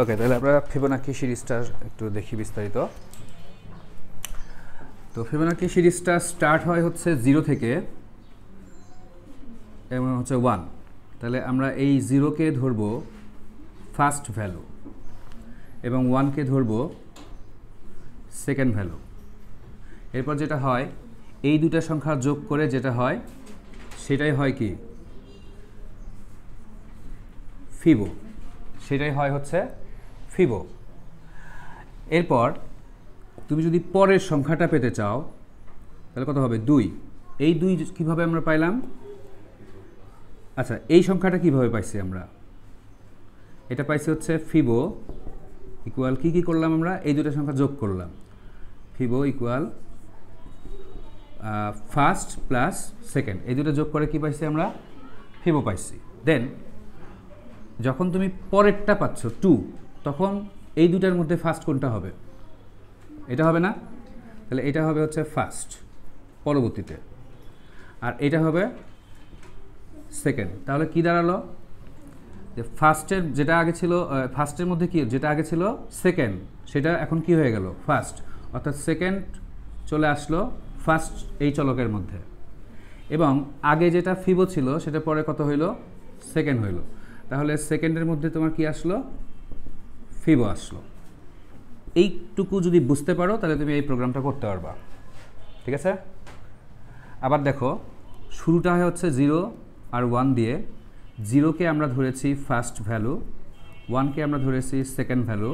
ওকে, তাহলে আমরা ফিবোনাকি সিরিজটা একটু দেখি বিস্তারিত। তো ফিবোনাকি সিরিজটা স্টার্ট হয় হচ্ছে 0 থেকে এবং হচ্ছে 1। তাহলে আমরা এই 0-কে ধরব ফার্স্ট ভ্যালু এবং 1-কে ধরব সেকেন্ড ভ্যালু। এরপর যেটা হয়, এই দুটা সংখ্যা যোগ করে যেটা হয় সেটাই হয় কি ফিবো, সেটাই হয় হচ্ছে ফিবো। এরপর তুমি যদি পরের সংখ্যাটা পেতে চাও তাহলে কত হবে? 2। এই 2 কিভাবে আমরা পাইলাম? আচ্ছা, এই সংখ্যাটা কিভাবে পাইছি আমরা? এটা পাইছি হচ্ছে ফিবো ইকুয়াল কি করলাম আমরা? এই দুটো সংখ্যা যোগ করলাম। ফিবো ইকুয়াল ফার্স্ট প্লাস সেকেন্ড, এই দুটো যোগ করে কি পাইছি আমরা? ফিবো পাইছি। দেন যখন তুমি পরেরটা পাচ্ছ 2, তখন এই দুটার মধ্যে ফার্স্ট কোনটা হবে? এটা হবে না? তাহলে এটা হবে হচ্ছে ফার্স্ট পরবর্তীতে, আর এটা হবে সেকেন্ড। তাহলে কি দাঁড়ালো? যে ফার্স্টের যেটা আগে ছিল, ফার্স্টের মধ্যে কি যেটা আগে ছিল সেকেন্ড, সেটা এখন কি হয়ে গেল? ফার্স্ট। অর্থাৎ সেকেন্ড চলে আসলো ফার্স্ট এই চলকের মধ্যে, এবং আগে যেটা ফিবো ছিল সেটা পরে কত হইল? সেকেন্ড হইল। তাহলে সেকেন্ডের মধ্যে তোমার কি আসলো? ফিবো আসলো। এইটুকু যদি বুঝতে পারো তাহলে তুমি এই প্রোগ্রামটা করতে পারবা। ঠিক আছে? আবার দেখো, শুরুটা হচ্ছে 0 আর 1 দিয়ে। 0-কে আমরা ধরেছি ফার্স্ট ভ্যালু, 1-কে আমরা ধরেছি সেকেন্ড ভ্যালু।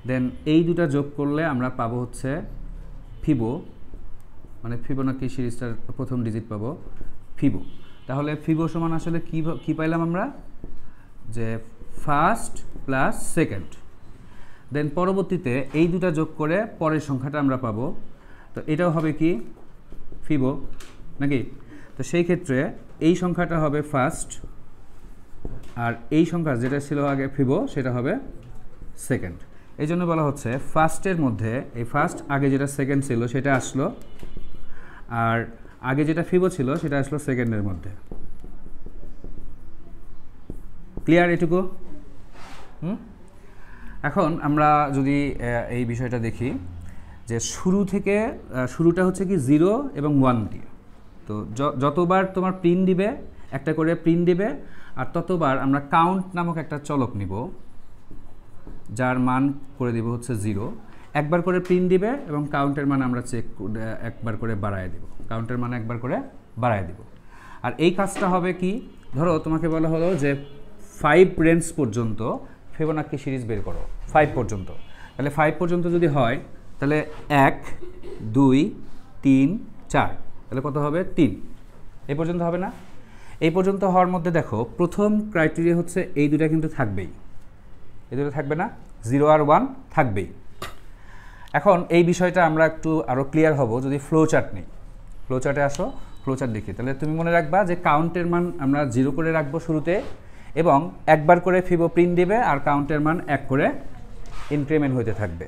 দেন এই দুটা যোগ করলে আমরা পাবো হচ্ছে ফিবো, মানে ফিবোনাকি সিরিজটার প্রথম ডিজিট পাবো ফিবো। তাহলে ফিবো সমান আসলে কি পাইলাম আমরা? যে ফার্স্ট প্লাস সেকেন্ড। দেন পরবর্তীতে এই দুটা যোগ করে পরের সংখ্যাটা আমরা পাবো। তো এটাও হবে কি ফিবো নাকি? তো সেই ক্ষেত্রে এই সংখ্যাটা হবে ফার্স্ট, আর এই সংখ্যা যেটা ছিল আগে ফিবো সেটা হবে সেকেন্ড। এই জন্য বলা হচ্ছে ফার্স্টের মধ্যে এই ফার্স্ট আগে যেটা সেকেন্ড ছিল সেটা আসলো, আর আগে যেটা ফিবো ছিল সেটা আসলো সেকেন্ডের মধ্যে। ক্লিয়ার এটুকু? এখন আমরা যদি এই বিষয়টা দেখি যে শুরুটা হচ্ছে কি 0 এবং 1 দিয়ে। তো যতবার তোমার প্রিন্ট দিবে, একটা করে প্রিন্ট দিবে, আর ততবার আমরা কাউন্ট নামক একটা চলক নিব যার মান করে দিব হচ্ছে 0। একবার করে প্রিন্ট দিবে এবং কাউন্টের মান আমরা একবার করে বাড়ায় দিব, কাউন্টের মান একবার করে বাড়ায় দিব। আর এই কাজটা হবে কি, ধরো তোমাকে বলা হলো যে 5 রেঞ্জ পর্যন্ত ফিবোনাকি সিরিজ বের করো, 5 পর্যন্ত। তাহলে 5 পর্যন্ত যদি হয় তাহলে 1 2 3 4, তাহলে কত হবে? 3। এই পর্যন্ত হবে না? এই পর্যন্ত হওয়ার মধ্যে দেখো প্রথম ক্রাইটেরিয়া হচ্ছে এই দুটা কিন্তু থাকবেই, এই দুটো থাকবে না? 0 আর 1 থাকবেই। এখন এই বিষয়টা আমরা একটু আরও ক্লিয়ার হব যদি ফ্লো চার্ট নিই। ফ্লো চার্টে আসো, ফ্লো চার্ট দেখি। তাহলে তুমি মনে রাখবা যে কাউন্টের মান আমরা 0 করে রাখবো শুরুতে, এবং একবার করে ফিবো প্রিন্ট দিবে, আর কাউন্টের মান 1 করে ইনক্রিমেন্ট হতে থাকবে।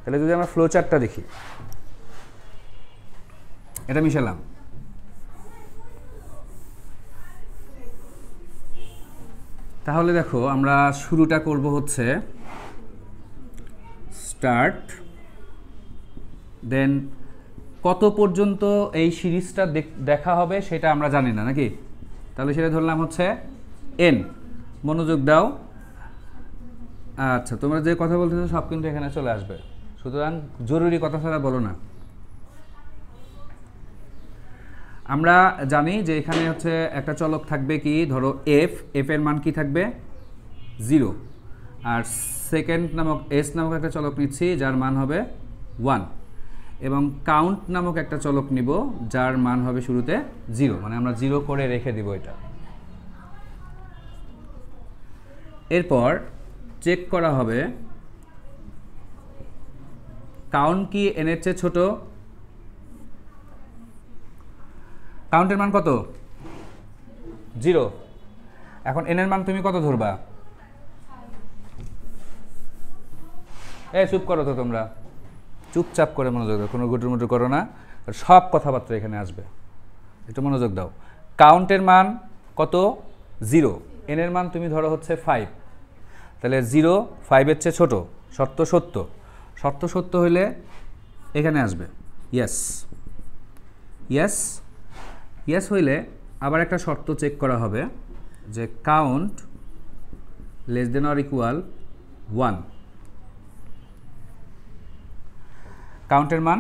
তাহলে যদি আমরা ফ্লো চার্টটা দেখি, এটা মিশালাম। তাহলে দেখো আমরা শুরুটা করব হচ্ছে স্টার্ট, দেন কত পর্যন্ত এই সিরিজটা দেখা হবে সেটা আমরা জানি না নাকি? তাহলে সেটা ধরলাম হচ্ছে n। মনোযোগ দাও। আচ্ছা, তোমরা যে কথা বলতেছো সব কিন্তু এখানে চলে আসবে, সুতরাং জরুরি কথা ছাড়া বলো না। আমরা জানি যে এখানে হচ্ছে একটা চলক থাকবে কি, ধরো f এর মান কি থাকবে? 0। আর সেকেন্ড নামক s নামক একটা চলক নিচ্ছি যার মান হবে 1, এবং কাউন্ট নামক একটা চলক নিব যার মান হবে শুরুতে 0, মানে আমরা 0 করে রেখে দিব এটা। এরপর চেক করা হবে কাউন্ট কি n এর চেয়ে ছোট? কাউন্টের মান কত? 0। এখন n এর মান তুমি কত ধরবা? চুপ করো তো তোমরা, চুপচাপ করে মনোযোগ দাও, কোনো গুটুর মুটুর করো না, সব কথাবার্তা এখানে আসবে, একটু মনোযোগ দাও। কাউন্টের মান কত? 0। n এর মান তুমি ধরো হচ্ছে 5। তাহলে 0 5-এর চেয়ে ছোট, শর্ত সত্য। শর্ত সত্য হইলে এখানে আসবে ইয়েস। ইয়েস ইয়েস হইলে আবার একটা শর্ত চেক করা হবে যে count less than or equal 1। কাউন্টের মান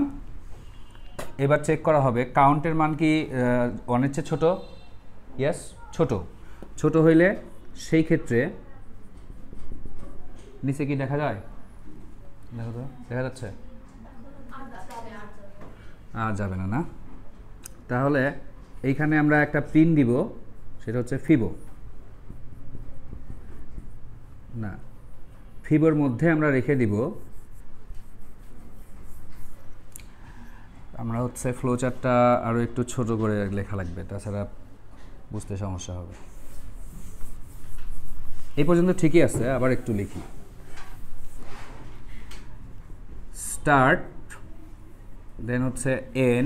এবার চেক করা হবে, কাউন্টের মান কি 1-এর চেয়ে ছোট? ইয়েস, ছোট। ছোট হইলে সেই ক্ষেত্রে নিচে কি দেখা যায়? দেখো তো, দেখা যাচ্ছে? আর যাবে না, না? তাহলে এইখানে আমরা একটা প্রিন্ট দিব, সেটা হচ্ছে ফিবো। না, ফিবোর মধ্যে আমরা রেখে দিব, আমরা হচ্ছে ফ্লোচার্টটা আরও একটু ছোট করে লেখা লাগবে, তাছাড়া বুঝতে সমস্যা হবে। এই পর্যন্ত ঠিকই আছে, আবার একটু লিখি। স্টার্ট, দেন হচ্ছে এন,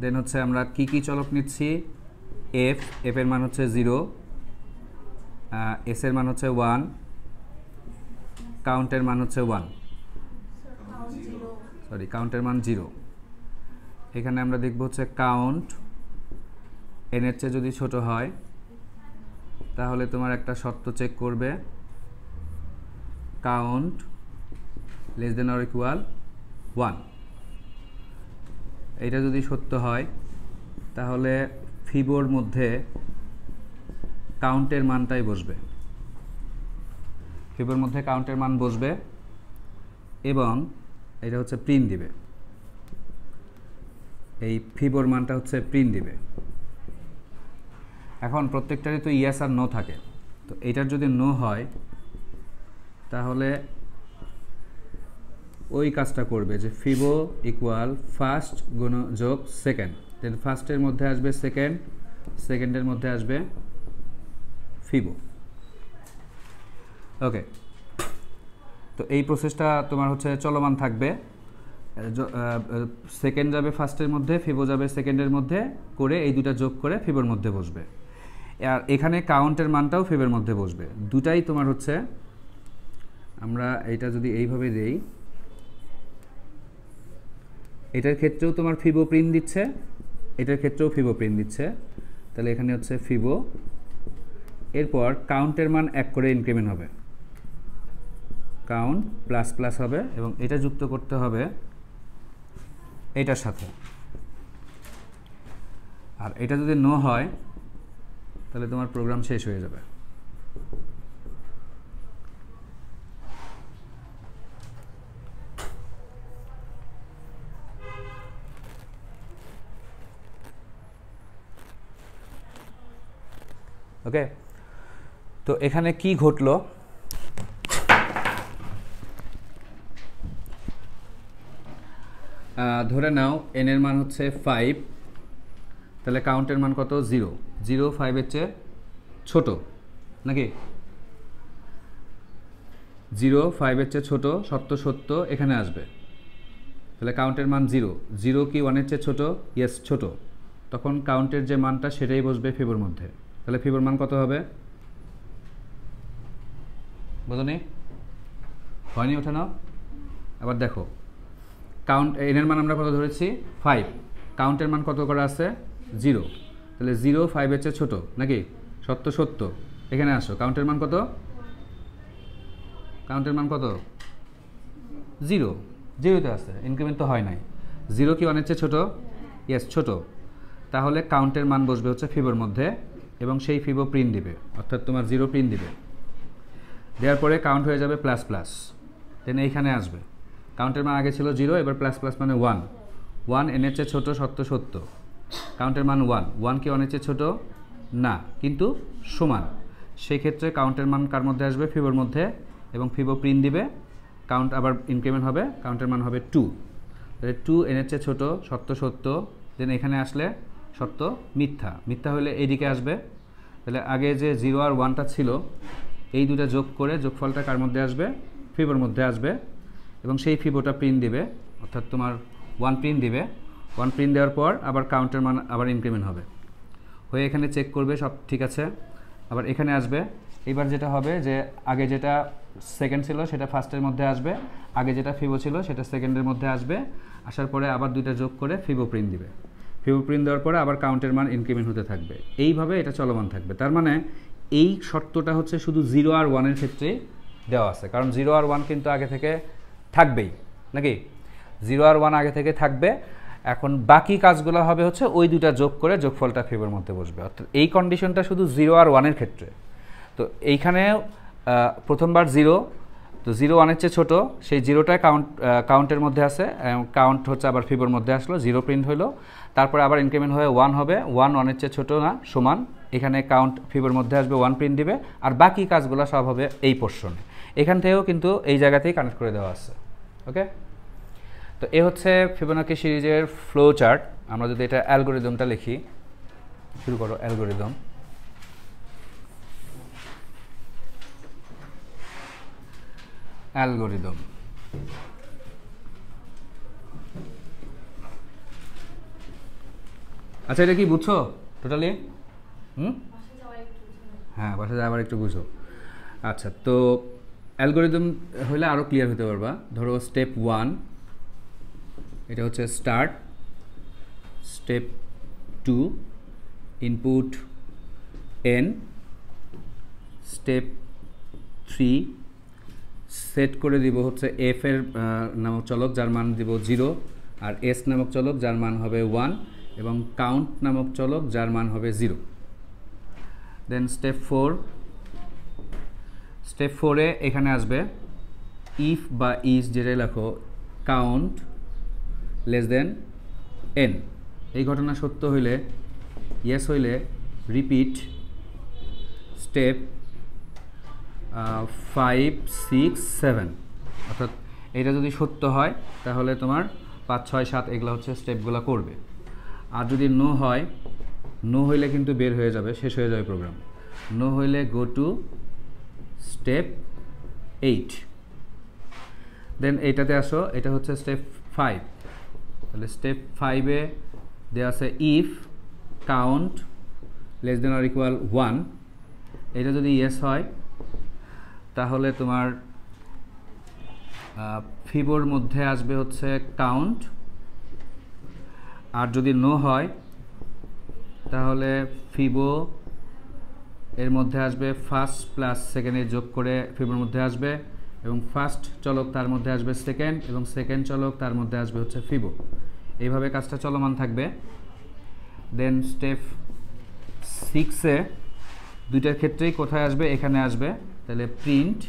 দেন হচ্ছে আমরা কি কি চলক নিচ্ছি, এফ, এফ এর মান হচ্ছে 0, এস এর মান হচ্ছে 1, কাউন্টের মান হচ্ছে 1, সরি কাউন্টের মান 0। এখানে আমরা দেখব হচ্ছে কাউন্ট এন এর চেয়ে যদি ছোট হয় তাহলে তোমার একটা শর্ত চেক করবে, count less than or equal 1। এটা যদি সত্য হয় তাহলে ফিবোর মধ্যে কাউন্টের মানটাই বসবে, ফিবোর মধ্যে কাউন্টের মান বসবে এবং এটা হচ্ছে প্রিন্ট দিবে। এই ফিবোর মানটা হচ্ছে প্রিন্ট দিবে। এখন প্রত্যেকটারই তো ইয়েস আর নো থাকে, তো এটার যদি নো হয় তাহলে ওই কাজটা করবে যে ফিবো ইকুয়াল ফার্স্ট গুণ যোগ সেকেন্ড, দেন ফার্স্টের মধ্যে আসবে সেকেন্ড, সেকেন্ডের মধ্যে আসবে ফিবো। ওকে, তো এই প্রসেসটা তোমার হচ্ছে চলমান থাকবে, সেকেন্ড যাবে ফার্স্টের মধ্যে, ফিবো যাবে সেকেন্ডের মধ্যে, করে এই দুটা যোগ করে ফিবোর মধ্যে বসবে। আর এখানে কাউন্টের মানটাও ফিবের মধ্যে বসবে, দুটাই তোমার হচ্ছে, আমরা এইটা যদি এইভাবে দেই, এটার ক্ষেত্রেও তোমার ফিবো প্রিন্ট দিচ্ছে, এটার ক্ষেত্রেও ফিবো প্রিন্ট দিচ্ছে, তাহলে এখানে হচ্ছে ফিবো, এরপর কাউন্টের মান 1 করে ইনক্রিমেন্ট হবে, কাউন্ট প্লাস প্লাস হবে এবং এটা যুক্ত করতে হবে এটার সাথে। আর এটা যদি নো হয় তাহলে তোমার প্রোগ্রাম শেষ হয়ে যাবে। ওকে, তো এখানে কি ঘটলো, ধরে নাও এন এর মান হচ্ছে 5, তাহলে কাউন্টের মান কত? 0, 0 5-এর চেয়ে ছোট নাকি? 0 5-এর চেয়ে ছোট, সত্য সত্য এখানে আসবে, তাহলে কাউন্টের মান 0, 0 কি 1-এর চেয়ে ছোট? ইয়েস, ছোট। তখন কাউন্টের যে মানটা সেটাই বসবে ফিবোর মধ্যে, তাহলে ফিবোর মান কত হবে? বুঝনি? হয়নি ওঠানো? আবার দেখো, কাউন্ট এনের মান আমরা কত ধরেছি? 5, কাউন্টের মান কত করা আছে? 0, তাহলে 0 5-এর চেয়ে ছোট নাকি? সত্য সত্য, এখানে আসো, কাউন্টের মান কত? কাউন্টের মান কত? 0, 0তে আছে, ইনক্রিমেন্ট তো হয় নাই। 0 কি 1-এর চেয়ে ছোট? ইয়েস, ছোট। তাহলে কাউন্টের মান বসবে হচ্ছে ফিবোর মধ্যে এবং সেই ফিবো প্রিন্ট দিবে, অর্থাৎ তোমার 0 প্রিন্ট দিবে। দেওয়ার পরে কাউন্ট হয়ে যাবে প্লাস প্লাস, দেন এইখানে আসবে, কাউন্টের মান আগে ছিল 0, এবার প্লাস প্লাস মানে 1, 1 এনের চেয়ে ছোট, সত্য সত্য, কাউন্টের মান 1, 1 কি 1-এর চেয়ে ছোট? না, কিন্তু সমান। সেই ক্ষেত্রে কাউন্টের মান কার মধ্যে আসবে? ফিবোর মধ্যে, এবং ফিবো প্রিন্ট দিবে, কাউন্ট আবার ইনক্রিমেন্ট হবে, কাউন্টের মান হবে 2, তাহলে 2 এনের চেয়ে ছোট, সত্য সত্য, দেন এখানে আসলে সত্য মিথ্যা, মিথ্যা হলে এইদিকে আসবে, তাহলে আগে যে 0 আর 1টা ছিল এই দুটো যোগ করে যোগফলটা কার মধ্যে আসবে? ফিবোর মধ্যে আসবে এবং সেই ফিবোটা প্রিন্ট দিবে, অর্থাৎ তোমার 1 প্রিন্ট দিবে। 1 প্রিন্ট দেওয়ার পর আবার কাউন্টের মান আবার ইনক্রিমেন্ট হবে, হয়ে এখানে চেক করবে সব ঠিক আছে, আবার এখানে আসবে, এবার যেটা হবে যে আগে যেটা সেকেন্ড ছিল সেটা ফার্স্টের মধ্যে আসবে, আগে যেটা ফিবো ছিল সেটা সেকেন্ডের মধ্যে আসবে, আসার পরে আবার দুইটা যোগ করে ফিবো প্রিন্ট দিবে। ফিবো প্রিন্ট দেওয়ার পরে আবার কাউন্টের মান ইনক্রিমেন্ট হতে থাকবে, এইভাবে এটা চলমান থাকবে। তার মানে এই শর্তটা হচ্ছে শুধু 0 আর 1-এর ক্ষেত্রেই দেওয়া আছে, কারণ 0 আর 1 কিন্তু আগে থেকে থাকবেই নাকি, 0 আর 1 আগে থেকে থাকবে। এখন বাকি কাজগুলো হবে হচ্ছে ওই দুটা যোগ করে যোগফলটা ফিবোর মধ্যে বসবে, অর্থাৎ এই কন্ডিশনটা শুধু 0 আর 1-এর ক্ষেত্রে। তো এইখানে প্রথমবার 0, তো 0 1-এর চেয়ে ছোটো, সেই 0টা কাউন্টের মধ্যে আছে, কাউন্ট হচ্ছে আবার ফিবোর মধ্যে আসলো, 0 প্রিন্ট হলো, তারপরে আবার ইনক্রিমেন্ট হয়ে 1 হবে, 1 1-এর চেয়ে ছোটো না সমান, এখানে কাউন্ট ফিবোর মধ্যে আসবে, 1 প্রিন্ট দিবে, আর বাকি কাজগুলো সব হবে এই পোর্শনে। এখান থেকেও কিন্তু এই জায়গাতেই কানেক্ট করে দেওয়া আছে। ওকে, তো এ হচ্ছে ফিবোনাকি সিরিজের ফ্লো চার্ট। আমরা যদি এটা অ্যালগোরিদমটা লিখি, শুরু করো অ্যালগোরিদম। অ্যালগোরিদম আচ্ছা, এটা কি বুঝছো টোটালি? হ্যাঁ, বাসায় আবার একটু বুঝো। আচ্ছা, তো অ্যালগোরিদম হলে আরও ক্লিয়ার হতে পারবা। ধরো স্টেপ 1 এটা হচ্ছে start, step 2 input n, step 3 set করে দিব হচ্ছে f এর নামক চলক যার মান দিব 0, আর s নামক চলক যার মান হবে 1, এবং কাউন্ট নামক চলক যার মান হবে 0। দেন স্টেপ 4, স্টেপ 4-এ এখানে আসবে ইফ বা ইজ যেটাই লেখো কাউন্ট লেস দেন n, এই ঘটনা সত্য হইলে ইয়েস হইলে রিপিট স্টেপ 5 6 7, অর্থাৎ এটা যদি সত্য হয় তাহলে তোমার 5 6 7 এগুলো হচ্ছে স্টেপগুলো করবে। আর যদি নো হয়, নো হইলে কিন্তু বের হয়ে যাবে, শেষ হয়ে যাবে প্রোগ্রাম। নো হইলে গো টু স্টেপ 8, দেন এইটাতে আসো, এটা হচ্ছে স্টেপ 5। তাহলে স্টেপ 5-এ দেওয়া আছে if count less than or equal 1, এটা যদি ইয়েস হয় তাহলে তোমার ফিবোর মধ্যে আসবে হচ্ছে কাউন্ট, আর যদি নো হয় তাহলে ফিবো এর মধ্যে আসবে ফার্স্ট প্লাস সেকেন্ডে যোগ করে ফিবোর মধ্যে আসবে, এবং ফার্স্ট চলক তার মধ্যে আসবে সেকেন্ড, এবং সেকেন্ড চলক তার মধ্যে আসবে হচ্ছে ফিবো। এইভাবে কাজটা চলমান থাকবে। দেন স্টেপ 6-এ দুইটার ক্ষেত্রেই কোথায় আসবে, এখানে আসবে, তাহলে প্রিন্ট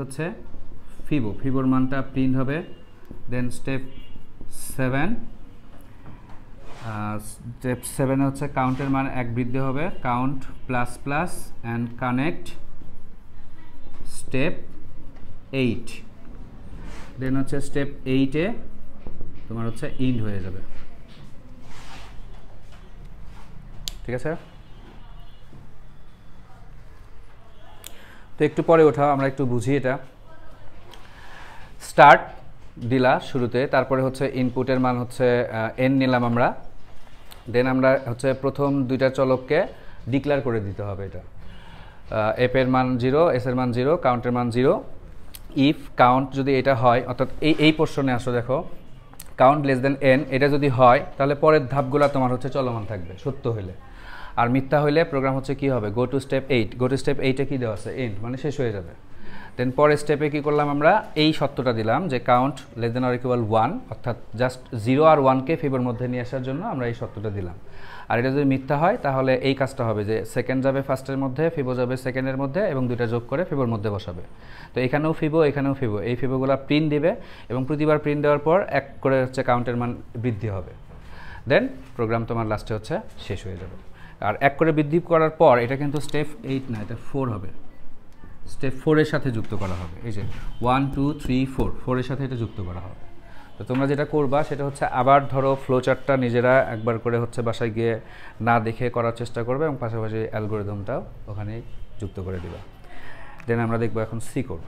হচ্ছে ফিবো, ফিবোর মানটা প্রিন্ট হবে। দেন স্টেপ 7, স্টেপ 7-এ হচ্ছে কাউন্টের মান 1 বৃদ্ধি হবে, count plus plus and connect step 8। দেন হচ্ছে স্টেপ 8-এ তোমার হচ্ছে ইন্ড হয়ে যাবে। ঠিক আছে, তো একটু পরে ওঠাও, আমরা একটু বুঝি এটা। স্টার্ট দিলা শুরুতে, তারপরে হচ্ছে ইনপুটের মান হচ্ছে n নিলাম আমরা, দেন আমরা হচ্ছে প্রথম দুইটা চলককে ডিক্লেয়ার করে দিতে হবে। এটা f এর মান 0, s এর মান 0, কাউন্টের মান 0। ইফ কাউন্ট যদি এটা হয়, অর্থাৎ এই পোর্শনে আসো, দেখো কাউন্ট লেস দেন n, এটা যদি হয় তাহলে পরের ধাপগুলো তোমার হচ্ছে চলমান থাকবে সত্য হইলে, আর মিথ্যা হইলে প্রোগ্রাম হচ্ছে কি হবে, go to step 8। Go to step 8-এ কি দেওয়া আছে, এন্ড, মানে শেষ হয়ে যাবে। দেন পরের স্টেপে কি করলাম, আমরা এই সত্যটা দিলাম যে count less than or equal 1, অর্থাৎ জাস্ট 0 আর 1-কে ফিবোর মধ্যে নিয়ে আসার জন্য আমরা এই সত্যটা দিলাম। আর এটা যদি মিথ্যা হয় তাহলে এই কাজটা হবে যে সেকেন্ড যাবে ফার্স্টের মধ্যে, ফিবো যাবে সেকেন্ডের মধ্যে, এবং দুইটা যোগ করে ফিবোর মধ্যে বসাবে। তো এখানেও ফিবো, এখানেও ফিবো, এই ফিবোগুলো প্রিন্ট দিবে, এবং প্রতিবার প্রিন্ট দেওয়ার পর 1 করে হচ্ছে কাউন্টের মান বৃদ্ধি হবে। দেন প্রোগ্রাম তোমার লাস্টে হচ্ছে শেষ হয়ে যাবে। আর 1 করে বৃদ্ধি করার পর এটা কিন্তু স্টেপ 8 না, এটা 4 হবে, স্টেপ 4-এর সাথে যুক্ত করা হবে। এই যে 1 2 3 4, 4-এর সাথে এটা যুক্ত করা হবে। তো তোমরা যেটা করবা সেটা হচ্ছে আবার ধরো ফ্লো চার্টটা নিজেরা একবার করে হচ্ছে বাসায় গিয়ে না দেখে করার চেষ্টা করবে, এবং পাশাপাশি অ্যালগোরিদমটাও ওখানেই যুক্ত করে দিবা। দেন আমরা দেখবো এখন সি কোড।